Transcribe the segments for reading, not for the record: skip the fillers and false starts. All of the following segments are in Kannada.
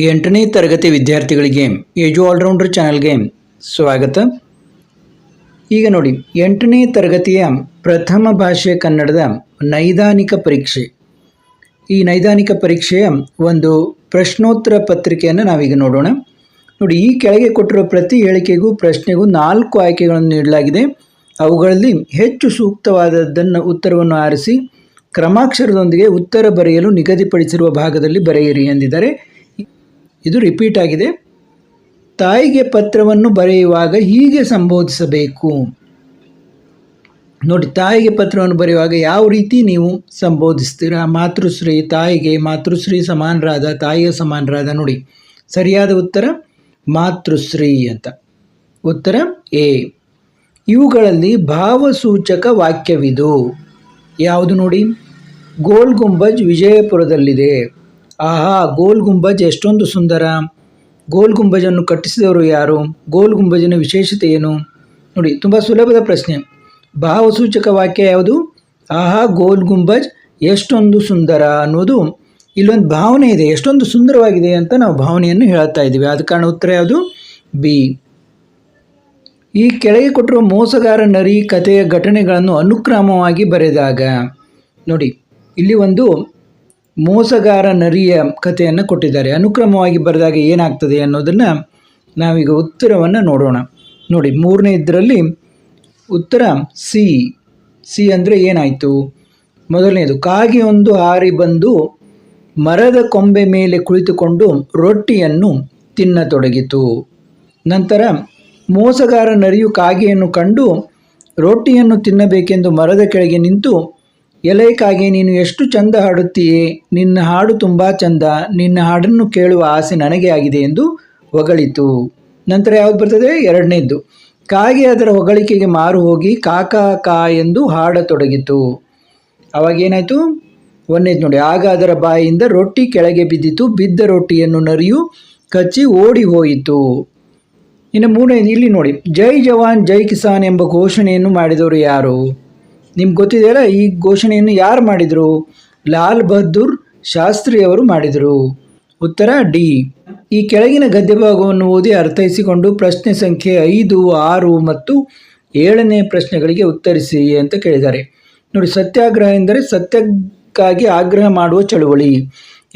ಎಂಟನೇ ತರಗತಿ ವಿದ್ಯಾರ್ಥಿಗಳಿಗೆ ಏಜು ಆಲ್ರೌಂಡರ್ ಚಾನಲ್ಗೆ ಸ್ವಾಗತ. ಈಗ ನೋಡಿ, 8ನೇ ತರಗತಿಯ ಪ್ರಥಮ ಭಾಷೆ ಕನ್ನಡದ ನೈದಾನಿಕ ಪರೀಕ್ಷೆ. ಈ ನೈದಾನಿಕ ಪರೀಕ್ಷೆಯ ಒಂದು ಪ್ರಶ್ನೋತ್ತರ ಪತ್ರಿಕೆಯನ್ನು ನಾವೀಗ ನೋಡೋಣ. ನೋಡಿ, ಈ ಕೆಳಗೆ ಕೊಟ್ಟಿರುವ ಪ್ರತಿ ಹೇಳಿಕೆಗೂ ಪ್ರಶ್ನೆಗೂ 4 ಆಯ್ಕೆಗಳನ್ನು ನೀಡಲಾಗಿದೆ. ಅವುಗಳಲ್ಲಿ ಹೆಚ್ಚು ಸೂಕ್ತವಾದದ್ದನ್ನು ಉತ್ತರವನ್ನು ಆರಿಸಿ ಕ್ರಮಾಕ್ಷರದೊಂದಿಗೆ ಉತ್ತರ ಬರೆಯಲು ನಿಗದಿಪಡಿಸಿರುವ ಭಾಗದಲ್ಲಿ ಬರೆಯಿರಿ ಎಂದಿದ್ದಾರೆ. ಇದು ರಿಪೀಟ್ ಆಗಿದೆ. ತಾಯಿಗೆ ಪತ್ರವನ್ನು ಬರೆಯುವಾಗ ಹೀಗೆ ಸಂಬೋಧಿಸಬೇಕು. ನೋಡಿ, ತಾಯಿಗೆ ಪತ್ರವನ್ನು ಬರೆಯುವಾಗ ಯಾವ ರೀತಿ ನೀವು ಸಂಬೋಧಿಸ್ತೀರಾ? ಮಾತೃಶ್ರೀ, ತಾಯಿಗೆ ಮಾತೃಶ್ರೀ ಸಮಾನರಾದ, ತಾಯಿಯ ಸಮಾನರಾದ. ನೋಡಿ, ಸರಿಯಾದ ಉತ್ತರ ಮಾತೃಶ್ರೀ ಅಂತ. ಉತ್ತರ ಎ. ಇವುಗಳಲ್ಲಿ ಭಾವಸೂಚಕ ವಾಕ್ಯವಿದು ಯಾವುದು? ನೋಡಿ, ಗೋಲ್ ಗುಂಬಜ್ ವಿಜಯಪುರದಲ್ಲಿದೆ. ಆಹಾ, ಗೋಲ್ ಗುಂಬಜ್ ಎಷ್ಟೊಂದು ಸುಂದರ. ಗೋಲ್ ಗುಂಬಜನ್ನು ಕಟ್ಟಿಸಿದವರು ಯಾರು? ಗೋಲ್ ಗುಂಬಜಿನ ವಿಶೇಷತೆ ಏನು? ನೋಡಿ, ತುಂಬ ಸುಲಭದ ಪ್ರಶ್ನೆ. ಭಾವಸೂಚಕ ವಾಕ್ಯ ಯಾವುದು? ಆಹಾ, ಗೋಲ್ ಗುಂಬಜ್ ಎಷ್ಟೊಂದು ಸುಂದರ ಅನ್ನೋದು ಇಲ್ಲೊಂದು ಭಾವನೆ ಇದೆ, ಎಷ್ಟೊಂದು ಸುಂದರವಾಗಿದೆ ಅಂತ ನಾವು ಭಾವನೆಯನ್ನು ಹೇಳ್ತಾ ಇದ್ದೀವಿ. ಆದ ಕಾರಣ ಉತ್ತರ ಯಾವುದು? ಬಿ. ಈ ಕೆಳಗೆ ಕೊಟ್ಟಿರುವ ಮೋಸಗಾರ ನರಿ ಕಥೆಯ ಘಟನೆಗಳನ್ನು ಅನುಕ್ರಮವಾಗಿ ಬರೆದಾಗ. ನೋಡಿ, ಇಲ್ಲಿ ಒಂದು ಮೋಸಗಾರ ನರಿಯ ಕಥೆಯನ್ನು ಕೊಟ್ಟಿದ್ದಾರೆ. ಅನುಕ್ರಮವಾಗಿ ಬರೆದಾಗ ಏನಾಗ್ತದೆ ಅನ್ನೋದನ್ನು ನಾವೀಗ ಉತ್ತರವನ್ನು ನೋಡೋಣ. ನೋಡಿ, 3ನೇ ಇದರಲ್ಲಿ ಉತ್ತರ ಸಿ. ಸಿ ಅಂದರೆ ಏನಾಯಿತು? ಮೊದಲನೇದು, ಕಾಗೆಯೊಂದು ಹಾರಿ ಬಂದು ಮರದ ಕೊಂಬೆ ಮೇಲೆ ಕುಳಿತುಕೊಂಡು ರೊಟ್ಟಿಯನ್ನು ತಿನ್ನತೊಡಗಿತು. ನಂತರ ಮೋಸಗಾರ ನರಿಯು ಕಾಗೆಯನ್ನು ಕಂಡು ರೊಟ್ಟಿಯನ್ನು ತಿನ್ನಬೇಕೆಂದು ಮರದ ಕೆಳಗೆ ನಿಂತು, ಎಲೆ ಕಾಗೆ, ನೀನು ಎಷ್ಟು ಚಂದ ಹಾಡುತ್ತೀಯೇ, ನಿನ್ನ ಹಾಡು ತುಂಬ ಚಂದ, ನಿನ್ನ ಹಾಡನ್ನು ಕೇಳುವ ಆಸೆ ನನಗೆ ಆಗಿದೆ ಎಂದು ಹೊಗಳಿತು. ನಂತರ ಯಾವುದು ಬರ್ತದೆ? 2ನೇದ್ದು, ಕಾಗೆ ಅದರ ಹೊಗಳಿಕೆಗೆ ಮಾರು ಹೋಗಿ ಕಾಕಾ ಕಾ ಎಂದು ಹಾಡತೊಡಗಿತು. ಅವಾಗೇನಾಯಿತು? 1ನೇದು ನೋಡಿ, ಆಗ ಅದರ ಬಾಯಿಯಿಂದ ರೊಟ್ಟಿ ಕೆಳಗೆ ಬಿದ್ದಿತು, ಬಿದ್ದ ರೊಟ್ಟಿಯನ್ನು ನರಿಯು ಕಚ್ಚಿ ಓಡಿ ಹೋಯಿತು. ಇನ್ನು 3ನೇದು ಇಲ್ಲಿ ನೋಡಿ, ಜೈ ಜವಾನ್ ಜೈ ಕಿಸಾನ್ ಎಂಬ ಘೋಷಣೆಯನ್ನು ಮಾಡಿದವರು ಯಾರು? ನಿಮ್ಗೆ ಗೊತ್ತಿದೆಯಲ್ಲ, ಈ ಘೋಷಣೆಯನ್ನು ಯಾರು ಮಾಡಿದರು? ಲಾಲ್ ಬಹದ್ದೂರ್ ಶಾಸ್ತ್ರಿಯವರು ಮಾಡಿದರು. ಉತ್ತರ ಡಿ. ಈ ಕೆಳಗಿನ ಗದ್ಯ ಭಾಗವನ್ನು ಓದಿ ಅರ್ಥೈಸಿಕೊಂಡು ಪ್ರಶ್ನೆ ಸಂಖ್ಯೆ 5, 6 ಮತ್ತು 7ನೇ ಪ್ರಶ್ನೆಗಳಿಗೆ ಉತ್ತರಿಸಿ ಅಂತ ಕೇಳಿದ್ದಾರೆ. ನೋಡಿ, ಸತ್ಯಾಗ್ರಹ ಎಂದರೆ ಸತ್ಯಕ್ಕಾಗಿ ಆಗ್ರಹ ಮಾಡುವ ಚಳುವಳಿ.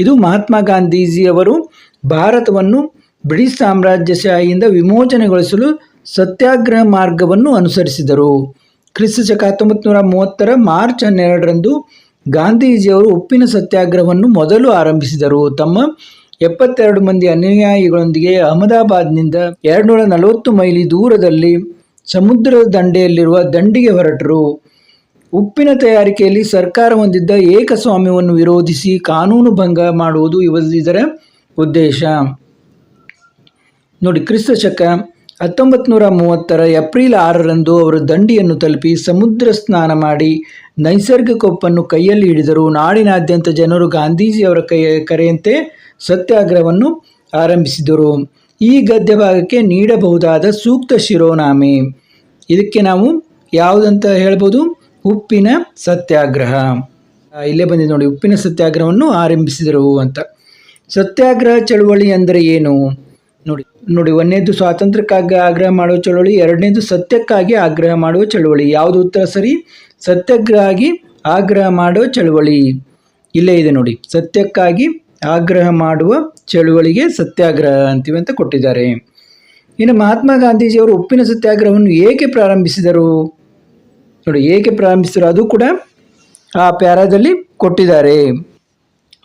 ಇದು ಮಹಾತ್ಮ ಗಾಂಧೀಜಿಯವರು ಭಾರತವನ್ನು ಬ್ರಿಟಿಷ್ ಸಾಮ್ರಾಜ್ಯಶಾಹಿಯಿಂದ ವಿಮೋಚನೆಗೊಳಿಸಲು ಸತ್ಯಾಗ್ರಹ ಮಾರ್ಗವನ್ನು ಅನುಸರಿಸಿದರು. ಕ್ರಿಸ್ತಶಕ 1930 ಮಾರ್ಚ್ 12ರಂದು ಗಾಂಧೀಜಿಯವರು ಉಪ್ಪಿನ ಸತ್ಯಾಗ್ರಹವನ್ನು ಮೊದಲು ಆರಂಭಿಸಿದರು. ತಮ್ಮ 72 ಮಂದಿ ಅನುಯಾಯಿಗಳೊಂದಿಗೆ ಅಹಮದಾಬಾದ್ನಿಂದ 240 ಮೈಲಿ ದೂರದಲ್ಲಿ ಸಮುದ್ರದ ದಂಡೆಯಲ್ಲಿರುವ ದಂಡಿಗೆ ಹೊರಟರು. ಉಪ್ಪಿನ ತಯಾರಿಕೆಯಲ್ಲಿ ಸರ್ಕಾರ ಹೊಂದಿದ್ದ ಏಕಸ್ವಾಮ್ಯವನ್ನು ವಿರೋಧಿಸಿ ಕಾನೂನು ಭಂಗ ಮಾಡುವುದು ಇದರ ಉದ್ದೇಶ. ನೋಡಿ, ಕ್ರಿಸ್ತಶಕ 1930 ಏಪ್ರಿಲ್ 6ರಂದು ಅವರು ದಂಡಿಯನ್ನು ತಲುಪಿ ಸಮುದ್ರ ಸ್ನಾನ ಮಾಡಿ ನೈಸರ್ಗಿಕ ಉಪ್ಪನ್ನು ಕೈಯಲ್ಲಿ ಹಿಡಿದರು. ನಾಡಿನಾದ್ಯಂತ ಜನರು ಗಾಂಧೀಜಿಯವರ ಕರೆಯಂತೆ ಸತ್ಯಾಗ್ರಹವನ್ನು ಆರಂಭಿಸಿದರು. ಈ ಗದ್ಯ ಭಾಗಕ್ಕೆ ನೀಡಬಹುದಾದ ಸೂಕ್ತ ಶಿರೋನಾಮೆ, ಇದಕ್ಕೆ ನಾವು ಯಾವುದಂತ ಹೇಳ್ಬೋದು? ಉಪ್ಪಿನ ಸತ್ಯಾಗ್ರಹ. ಇಲ್ಲೇ ಬಂದಿದೆ ನೋಡಿ, ಉಪ್ಪಿನ ಸತ್ಯಾಗ್ರಹವನ್ನು ಆರಂಭಿಸಿದರು ಅಂತ. ಸತ್ಯಾಗ್ರಹ ಚಳುವಳಿ ಅಂದರೆ ಏನು? ನೋಡಿ, 1ನೇದು ಸ್ವಾತಂತ್ರ್ಯಕ್ಕಾಗಿ ಆಗ್ರಹ ಮಾಡುವ ಚಳುವಳಿ, 2ನೇದು ಸತ್ಯಕ್ಕಾಗಿ ಆಗ್ರಹ ಮಾಡುವ ಚಳುವಳಿ. ಯಾವುದು ಉತ್ತರ ಸರಿ? ಸತ್ಯಾಗ್ರಹವಾಗಿ ಆಗ್ರಹ ಮಾಡುವ ಚಳುವಳಿ. ಇಲ್ಲೇ ಇದೆ ನೋಡಿ, ಸತ್ಯಕ್ಕಾಗಿ ಆಗ್ರಹ ಮಾಡುವ ಚಳುವಳಿಗೆ ಸತ್ಯಾಗ್ರಹ ಅಂತೀವಿ ಅಂತ ಕೊಟ್ಟಿದ್ದಾರೆ. ಇನ್ನು ಮಹಾತ್ಮ ಗಾಂಧೀಜಿಯವರು ಉಪ್ಪಿನ ಸತ್ಯಾಗ್ರಹವನ್ನು ಏಕೆ ಪ್ರಾರಂಭಿಸಿದರು? ನೋಡಿ, ಏಕೆ ಪ್ರಾರಂಭಿಸಿದರು ಅದು ಕೂಡ ಆ ಪ್ಯಾರಾದಲ್ಲಿ ಕೊಟ್ಟಿದ್ದಾರೆ.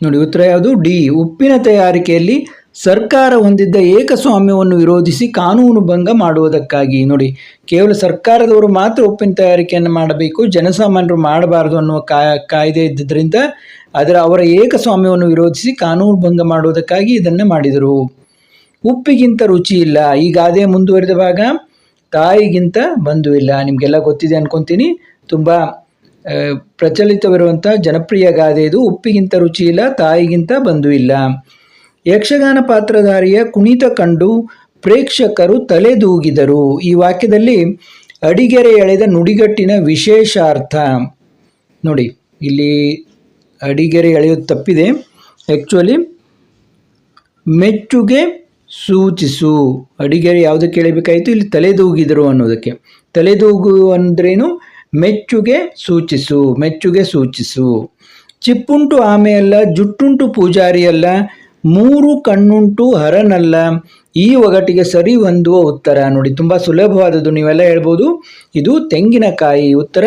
ನೋಡಿ, ಉತ್ತರ ಯಾವುದು? ಡಿ. ಉಪ್ಪಿನ ತಯಾರಿಕೆಯಲ್ಲಿ ಸರ್ಕಾರ ಹೊಂದಿದ್ದ ಏಕಸ್ವಾಮ್ಯವನ್ನು ವಿರೋಧಿಸಿ ಕಾನೂನು ಭಂಗ ಮಾಡುವುದಕ್ಕಾಗಿ. ನೋಡಿ, ಕೇವಲ ಸರ್ಕಾರದವರು ಮಾತ್ರ ಉಪ್ಪಿನ ತಯಾರಿಕೆಯನ್ನು ಮಾಡಬೇಕು, ಜನಸಾಮಾನ್ಯರು ಮಾಡಬಾರದು ಅನ್ನುವ ಕಾಯ್ದೆ ಇದ್ದಿದ್ದರಿಂದ ಅವರ ಏಕಸ್ವಾಮ್ಯವನ್ನು ವಿರೋಧಿಸಿ ಕಾನೂನು ಭಂಗ ಮಾಡುವುದಕ್ಕಾಗಿ ಇದನ್ನು ಮಾಡಿದರು. ಉಪ್ಪಿಗಿಂತ ರುಚಿ ಇಲ್ಲ. ಈ ಗಾದೆಯ ಮುಂದುವರಿದ ಭಾಗ, ತಾಯಿಗಿಂತ ಬಂಧು ಇಲ್ಲ. ನಿಮಗೆಲ್ಲ ಗೊತ್ತಿದೆ ಅನ್ಕೊತೀನಿ, ತುಂಬ ಪ್ರಚಲಿತವಿರುವಂಥ ಜನಪ್ರಿಯ ಗಾದೆ ಇದು. ಉಪ್ಪಿಗಿಂತ ರುಚಿ ಇಲ್ಲ, ತಾಯಿಗಿಂತ ಬಂಧು ಇಲ್ಲ. ಯಕ್ಷಗಾನ ಪಾತ್ರಧಾರಿಯ ಕುಣಿತ ಕಂಡು ಪ್ರೇಕ್ಷಕರು ತಲೆದೂಗಿದರು. ಈ ವಾಕ್ಯದಲ್ಲಿ ಅಡಿಗೆರೆ ಎಳೆದ ನುಡಿಗಟ್ಟಿನ ವಿಶೇಷಾರ್ಥ. ನೋಡಿ, ಇಲ್ಲಿ ಅಡಿಗೆರೆ ಎಳೆಯೋದು ತಪ್ಪಿದೆ. ಆ್ಯಕ್ಚುಲಿ ಮೆಚ್ಚುಗೆ ಸೂಚಿಸು. ಅಡಿಗೆ ಯಾವುದಕ್ಕೆ ಕೇಳಬೇಕಾಯಿತು, ಇಲ್ಲಿ ತಲೆದೂಗಿದರು ಅನ್ನೋದಕ್ಕೆ. ತಲೆದೂಗು ಅಂದ್ರೇನು, ಮೆಚ್ಚುಗೆ ಸೂಚಿಸು, ಮೆಚ್ಚುಗೆ ಸೂಚಿಸು. ಚಿಪ್ಪುಂಟು ಆಮೆಯಲ್ಲ, ಜುಟ್ಟುಂಟು ಪೂಜಾರಿಯಲ್ಲ, ಮೂರು ಕಣ್ಣುಂಟು ಹರನಲ್ಲ, ಈ ಒಗಟಿಗೆ ಸರಿ ಹೊಂದುವ ಉತ್ತರ. ನೋಡಿ, ತುಂಬ ಸುಲಭವಾದದ್ದು, ನೀವೆಲ್ಲ ಹೇಳ್ಬೋದು. ಇದು ತೆಂಗಿನಕಾಯಿ. ಉತ್ತರ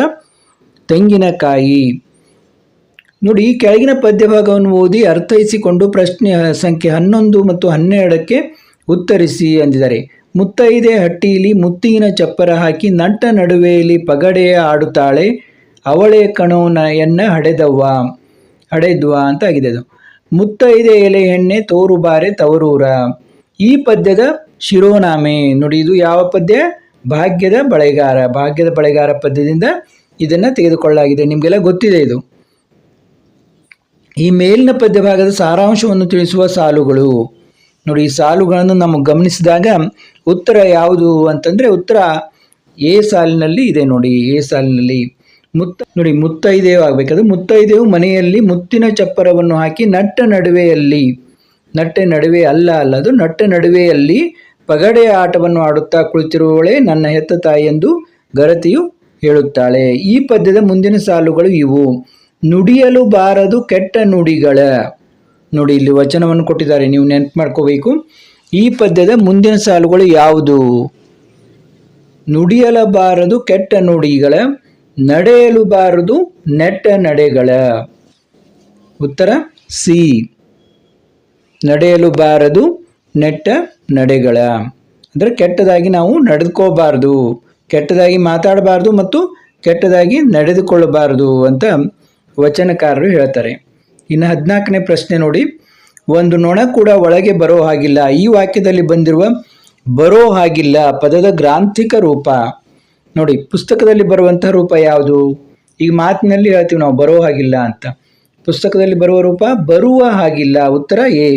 ತೆಂಗಿನಕಾಯಿ. ನೋಡಿ, ಈ ಕೆಳಗಿನ ಪದ್ಯಭಾಗವನ್ನು ಓದಿ ಅರ್ಥೈಸಿಕೊಂಡು ಪ್ರಶ್ನೆ ಸಂಖ್ಯೆ 11 ಮತ್ತು 12ಕ್ಕೆ ಉತ್ತರಿಸಿ ಅಂದಿದ್ದಾರೆ. ಮುತ್ತೈದೆ ಹಟ್ಟಿಲಿ ಮುತ್ತಿನ ಚಪ್ಪರ ಹಾಕಿ ನಟ್ಟ ನಡುವೆಯಲ್ಲಿ ಪಗಡೆಯ ಆಡುತ್ತಾಳೆ, ಅವಳೇ ಕಣೋನ ಎನ್ನ ಹಡೆದ್ವ ಅಂತ ಆಗಿದೆ ಅದು. ಮುತ್ತೈದೆ ಎಲೆ ಹೆಣ್ಣೆ ತೋರುಬಾರೆ ತವರೂರ. ಈ ಪದ್ಯದ ಶಿರೋನಾಮೆ ನೋಡಿ, ಇದು ಯಾವ ಪದ್ಯ? ಭಾಗ್ಯದ ಬಳೆಗಾರ ಪದ್ಯದಿಂದ ಇದನ್ನು ತೆಗೆದುಕೊಳ್ಳಲಾಗಿದೆ. ನಿಮಗೆಲ್ಲ ಗೊತ್ತಿದೆ ಇದು. ಈ ಮೇಲಿನ ಪದ್ಯಭಾಗದ ಸಾರಾಂಶವನ್ನು ತಿಳಿಸುವ ಸಾಲುಗಳು. ನೋಡಿ, ಈ ಸಾಲುಗಳನ್ನು ನಾವು ಗಮನಿಸಿದಾಗ ಉತ್ತರ ಯಾವುದು ಅಂತಂದರೆ ಉತ್ತರ ಎ ಸಾಲಿನಲ್ಲಿ ಇದೆ. ನೋಡಿ, ಎ ಸಾಲಿನಲ್ಲಿ ನೋಡಿ, ಮುತ್ತೈದೆಯು ಆಗಬೇಕಾದ್ರೆ ಮುತ್ತೈದೆಯು ಮನೆಯಲ್ಲಿ ಮುತ್ತಿನ ಚಪ್ಪರವನ್ನು ಹಾಕಿ ನಟ್ಟ ನಡುವೆ ಅದು ನಟ್ಟ ನಡುವೆಯಲ್ಲಿ ಪಗಡೆಯ ಆಟವನ್ನು ಆಡುತ್ತಾ ಕುಳಿತಿರುವವಳೇ ನನ್ನ ಹೆತ್ತ ತಾಯಿ ಎಂದು ಗರತಿಯು ಹೇಳುತ್ತಾಳೆ. ಈ ಪದ್ಯದ ಮುಂದಿನ ಸಾಲುಗಳು ಇವು. ನುಡಿಯಲು ಬಾರದು ಕೆಟ್ಟ ನುಡಿಗಳ. ನೋಡಿ, ಇಲ್ಲಿ ವಚನವನ್ನು ಕೊಟ್ಟಿದ್ದಾರೆ, ನೀವು ನೆನಪು ಮಾಡ್ಕೋಬೇಕು. ಈ ಪದ್ಯದ ಮುಂದಿನ ಸಾಲುಗಳು ಯಾವುದು? ನುಡಿಯಲಬಾರದು ಕೆಟ್ಟ ನುಡಿಗಳ, ನಡೆಯಲು ಬಾರದು ನೆಟ್ಟ ನಡೆಗಳ. ಉತ್ತರ ಸಿ, ನಡೆಯಲು ಬಾರದು ನೆಟ್ಟ ನಡೆಗಳ. ಅಂದರೆ ಕೆಟ್ಟದಾಗಿ ನಾವು ನಡೆದುಕೋಬಾರ್ದು, ಕೆಟ್ಟದಾಗಿ ಮಾತಾಡಬಾರ್ದು ಮತ್ತು ಕೆಟ್ಟದಾಗಿ ನಡೆದುಕೊಳ್ಳಬಾರದು ಅಂತ ವಚನಕಾರರು ಹೇಳ್ತಾರೆ. ಇನ್ನು 14ನೇ ಪ್ರಶ್ನೆ ನೋಡಿ. ಒಂದು ನೊಣ ಕೂಡ ಒಳಗೆ ಬರೋ ಹಾಗಿಲ್ಲ. ಈ ವಾಕ್ಯದಲ್ಲಿ ಬಂದಿರುವ ಬರೋ ಹಾಗಿಲ್ಲ ಪದದ ಗ್ರಾಂಥಿಕ ರೂಪ. ನೋಡಿ, ಪುಸ್ತಕದಲ್ಲಿ ಬರುವಂಥ ರೂಪ ಯಾವುದು? ಈಗ ಮಾತಿನಲ್ಲಿ ಹೇಳ್ತೀವಿ ನಾವು ಬರೋ ಹಾಗಿಲ್ಲ ಅಂತ. ಪುಸ್ತಕದಲ್ಲಿ ಬರುವ ರೂಪ ಬರುವ ಹಾಗಿಲ್ಲ. ಉತ್ತರ ಎ.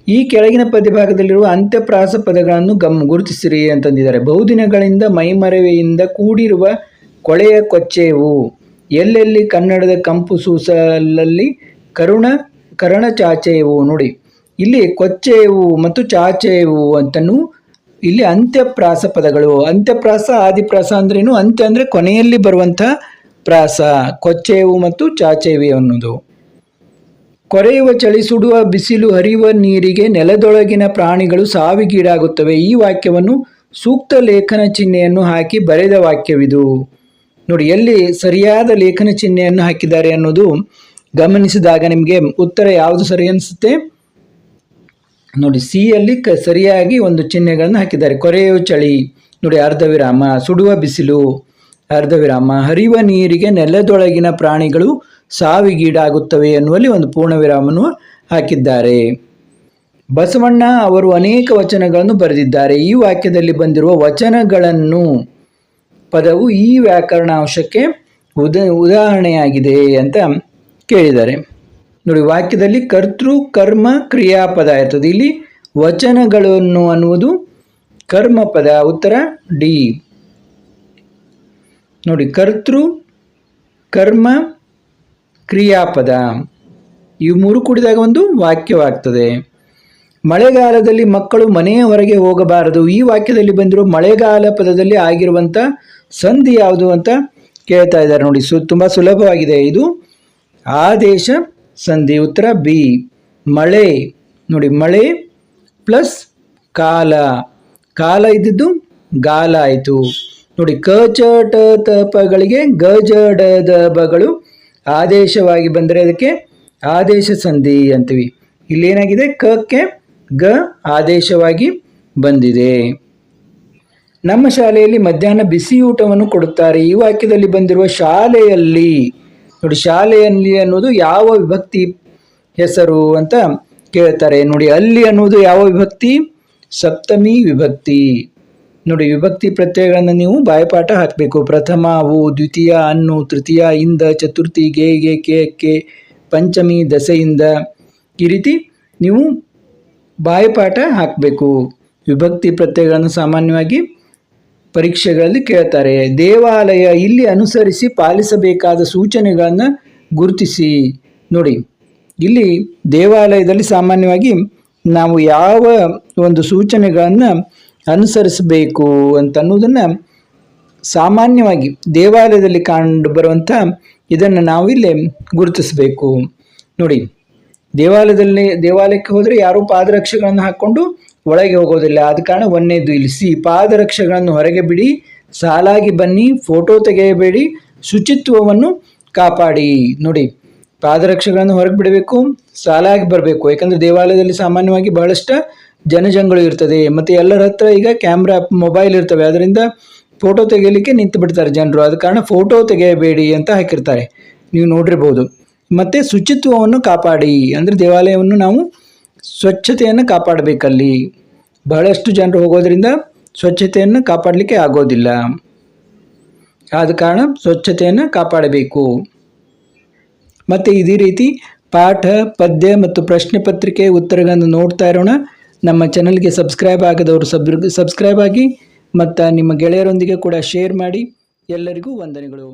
ಈ ಕೆಳಗಿನ ಪದ್ಯಭಾಗದಲ್ಲಿರುವ ಅಂತ್ಯಪ್ರಾಸ ಪದಗಳನ್ನು ಗುರುತಿಸಿರಿ ಅಂತಂದಿದ್ದಾರೆ. ಬಹುದಿನಗಳಿಂದ ಮೈಮರೆವೆಯಿಂದ ಕೂಡಿರುವ ಕೊಳೆಯ ಕೊಚ್ಚೆವು, ಎಲ್ಲೆಲ್ಲಿ ಕನ್ನಡದ ಕಂಪು ಸೂಸಲಲ್ಲಿ ಕರಣ ಚಾಚೆಯವು. ನೋಡಿ, ಇಲ್ಲಿ ಕೊಚ್ಚೆಯವು ಮತ್ತು ಚಾಚೆಯವು ಅಂತನೂ ಇಲ್ಲಿ ಅಂತ್ಯಪ್ರಾಸ ಪದಗಳು. ಅಂತ್ಯಪ್ರಾಸ ಆದಿಪ್ರಾಸ ಅಂದ್ರೇನು? ಅಂತ್ಯ ಅಂದರೆ ಕೊನೆಯಲ್ಲಿ ಬರುವಂಥ ಪ್ರಾಸ. ಕೊಚ್ಚೆಯವು ಮತ್ತು ಚಾಚೆಯವು ಅನ್ನೋದು. ಕೊರೆಯುವ ಚಳಿ, ಸುಡುವ ಬಿಸಿಲು, ಹರಿಯುವ ನೀರಿಗೆ ನೆಲದೊಳಗಿನ ಪ್ರಾಣಿಗಳು ಸಾವಿಗೀಡಾಗುತ್ತವೆ. ಈ ವಾಕ್ಯವನ್ನು ಸೂಕ್ತ ಲೇಖನ ಚಿಹ್ನೆಯನ್ನು ಹಾಕಿ ಬರೆದ ವಾಕ್ಯವಿದು. ನೋಡಿ, ಎಲ್ಲಿ ಸರಿಯಾದ ಲೇಖನ ಚಿಹ್ನೆಯನ್ನು ಹಾಕಿದ್ದಾರೆ ಅನ್ನೋದು ಗಮನಿಸಿದಾಗ ನಿಮಗೆ ಉತ್ತರ ಯಾವುದು ಸರಿ ಅನಿಸುತ್ತೆ? ನೋಡಿ, ಸಿ ಯಲ್ಲಿ ಸರಿಯಾಗಿ ಒಂದು ಚಿಹ್ನೆಗಳನ್ನು ಹಾಕಿದ್ದಾರೆ. ಕೊರೆಯುವ ಚಳಿ ನೋಡಿ ಅರ್ಧ ವಿರಾಮ, ಸುಡುವ ಬಿಸಿಲು ಅರ್ಧ ವಿರಾಮ, ಹರಿಯುವ ನೀರಿಗೆ ನೆಲದೊಳಗಿನ ಪ್ರಾಣಿಗಳು ಸಾವಿಗೀಡಾಗುತ್ತವೆ ಎನ್ನುವಲ್ಲಿ ಒಂದು ಪೂರ್ಣ ವಿರಾಮವನ್ನು ಹಾಕಿದ್ದಾರೆ. ಬಸವಣ್ಣ ಅವರು ಅನೇಕ ವಚನಗಳನ್ನು ಬರೆದಿದ್ದಾರೆ. ಈ ವಾಕ್ಯದಲ್ಲಿ ಬಂದಿರುವ ವಚನಗಳನ್ನು ಪದವು ಈ ವ್ಯಾಕರಣಾಂಶಕ್ಕೆ ಉದಾಹರಣೆಯಾಗಿದೆ ಅಂತ ಕೇಳಿದ್ದಾರೆ. ನೋಡಿ, ವಾಕ್ಯದಲ್ಲಿ ಕರ್ತೃ ಕರ್ಮ ಕ್ರಿಯಾಪದ ಇರ್ತದೆ. ಇಲ್ಲಿ ವಚನಗಳನ್ನು ಅನ್ನುವುದು ಕರ್ಮಪದ. ಉತ್ತರ ಡಿ. ನೋಡಿ, ಕರ್ತೃ ಕರ್ಮ ಕ್ರಿಯಾಪದ ಇವು ಮೂರು ಕೂಡಿದಾಗ ಒಂದು ವಾಕ್ಯವಾಗ್ತದೆ. ಮಳೆಗಾಲದಲ್ಲಿ ಮಕ್ಕಳು ಮನೆಯ ಹೊರಗೆ ಹೋಗಬಾರದು. ಈ ವಾಕ್ಯದಲ್ಲಿ ಬಂದಿರೋ ಮಳೆಗಾಲ ಪದದಲ್ಲಿ ಆಗಿರುವಂಥ ಸಂಧಿ ಯಾವುದು ಅಂತ ಕೇಳ್ತಾ ಇದ್ದಾರೆ. ನೋಡಿ, ತುಂಬ ಸುಲಭವಾಗಿದೆ. ಇದು ಆದೇಶ ಸಂಧಿ. ಉತ್ತರ ಬಿ. ಮಳೆ ನೋಡಿ, ಮಳೆ ಪ್ಲಸ್ ಕಾಲ ಇದ್ದಿದ್ದು ಗಾಲ ಆಯಿತು. ನೋಡಿ, ಕ ಚ ಟ ತ ಪಗಳಿಗೆ ಗ ಜ ಡ ದ ಬಗಳು ಆದೇಶವಾಗಿ ಬಂದರೆ ಅದಕ್ಕೆ ಆದೇಶ ಸಂಧಿ ಅಂತೀವಿ. ಇಲ್ಲೇನಾಗಿದೆ? ಕಕ್ಕೆ ಗ ಆದೇಶವಾಗಿ ಬಂದಿದೆ. ನಮ್ಮ ಶಾಲೆಯಲ್ಲಿ ಮಧ್ಯಾಹ್ನ ಬಿಸಿಯೂಟವನ್ನು ಕೊಡುತ್ತಾರೆ. ಈ ವಾಕ್ಯದಲ್ಲಿ ಬಂದಿರುವ ಶಾಲೆಯಲ್ಲಿ ನೋಡಿ, ಶಾಲೆಯಲ್ಲಿ ಅನ್ನೋದು ಯಾವ ವಿಭಕ್ತಿ ಹೆಸರು ಅಂತ ಕೇಳ್ತಾರೆ. ನೋಡಿ, ಅಲ್ಲಿ ಅನ್ನೋದು ಯಾವ ವಿಭಕ್ತಿ? ಸಪ್ತಮಿ ವಿಭಕ್ತಿ. ನೋಡಿ, ವಿಭಕ್ತಿ ಪ್ರತ್ಯಯಗಳನ್ನು ನೀವು ಬಾಯಪಾಠ ಹಾಕಬೇಕು. ಪ್ರಥಮ ಅವು, ದ್ವಿತೀಯ ಅನ್ನು, ತೃತೀಯ ಇಂದ, ಚತುರ್ಥಿ ಗೆ ಕೆ, ಪಂಚಮಿ ದಸೆಯಿಂದ. ಈ ರೀತಿ ನೀವು ಬಾಯಪಾಠ ಹಾಕಬೇಕು. ವಿಭಕ್ತಿ ಪ್ರತ್ಯಯಗಳನ್ನು ಸಾಮಾನ್ಯವಾಗಿ ಪರೀಕ್ಷೆಗಳಲ್ಲಿ ಕೇಳ್ತಾರೆ. ದೇವಾಲಯ ಇಲ್ಲಿ ಅನುಸರಿಸಿ ಪಾಲಿಸಬೇಕಾದ ಸೂಚನೆಗಳನ್ನು ಗುರುತಿಸಿ. ನೋಡಿ, ಇಲ್ಲಿ ದೇವಾಲಯದಲ್ಲಿ ಸಾಮಾನ್ಯವಾಗಿ ನಾವು ಯಾವ ಒಂದು ಸೂಚನೆಗಳನ್ನು ಅನುಸರಿಸಬೇಕು ಅಂತನ್ನುವುದನ್ನು ಸಾಮಾನ್ಯವಾಗಿ ದೇವಾಲಯದಲ್ಲಿ ಕಂಡು ಬರುವಂಥ ಇದನ್ನು ನಾವಿಲ್ಲಿ ಗುರುತಿಸಬೇಕು. ನೋಡಿ, ದೇವಾಲಯಕ್ಕೆ ಹೋದರೆ ಯಾರೂ ಪಾದರಕ್ಷೆಗಳನ್ನು ಹಾಕ್ಕೊಂಡು ಒಳಗೆ ಹೋಗೋದಿಲ್ಲ. ಆದ ಕಾರಣ ಒಂದನೇದು ಇಳಿಸಿ, ಪಾದರಕ್ಷೆಗಳನ್ನು ಹೊರಗೆ ಬಿಡಿ, ಸಾಲಾಗಿ ಬನ್ನಿ, ಫೋಟೋ ತೆಗೆಯಬೇಡಿ, ಶುಚಿತ್ವವನ್ನು ಕಾಪಾಡಿ. ನೋಡಿ, ಪಾದರಕ್ಷೆಗಳನ್ನು ಹೊರಗೆ ಬಿಡಬೇಕು, ಸಾಲಾಗಿ ಬರಬೇಕು. ಯಾಕಂದರೆ ದೇವಾಲಯದಲ್ಲಿ ಸಾಮಾನ್ಯವಾಗಿ ಬಹಳಷ್ಟು ಜನಜಂಗುಳಿ ಇರ್ತದೆ ಮತ್ತು ಎಲ್ಲರ ಹತ್ರ ಈಗ ಕ್ಯಾಮ್ರಾ, ಮೊಬೈಲ್ ಇರ್ತವೆ. ಅದರಿಂದ ಫೋಟೋ ತೆಗೆಯಲಿಕ್ಕೆ ನಿಂತು ಬಿಡ್ತಾರೆ ಜನರು. ಆದ ಕಾರಣ ಫೋಟೋ ತೆಗೆಯಬೇಡಿ ಅಂತ ಹಾಕಿರ್ತಾರೆ, ನೀವು ನೋಡಿರ್ಬೋದು. ಮತ್ತು ಶುಚಿತ್ವವನ್ನು ಕಾಪಾಡಿ, ಅಂದರೆ ದೇವಾಲಯವನ್ನು ನಾವು ಸ್ವಚ್ಛತೆಯನ್ನು ಕಾಪಾಡಬೇಕಲ್ಲಿ. ಬಹಳಷ್ಟು ಜನರು ಹೋಗೋದ್ರಿಂದ ಸ್ವಚ್ಛತೆಯನ್ನು ಕಾಪಾಡಲಿಕ್ಕೆ ಆಗೋದಿಲ್ಲ. ಆದ ಕಾರಣ ಸ್ವಚ್ಛತೆಯನ್ನು ಕಾಪಾಡಬೇಕು. ಮತ್ತು ಇದೇ ರೀತಿ ಪಾಠ, ಪದ್ಯ ಮತ್ತು ಪ್ರಶ್ನೆ ಪತ್ರಿಕೆ ಉತ್ತರಗಳನ್ನು ನೋಡ್ತಾ ಇರೋಣ. ನಮ್ಮ ಚಾನಲ್ಗೆ ಸಬ್ಸ್ಕ್ರೈಬ್ ಆಗದವರು ಸಬ್ಸ್ಕ್ರೈಬ್ ಆಗಿ ಮತ್ತು ನಿಮ್ಮ ಗೆಳೆಯರೊಂದಿಗೆ ಕೂಡ ಶೇರ್ ಮಾಡಿ. ಎಲ್ಲರಿಗೂ ವಂದನೆಗಳು.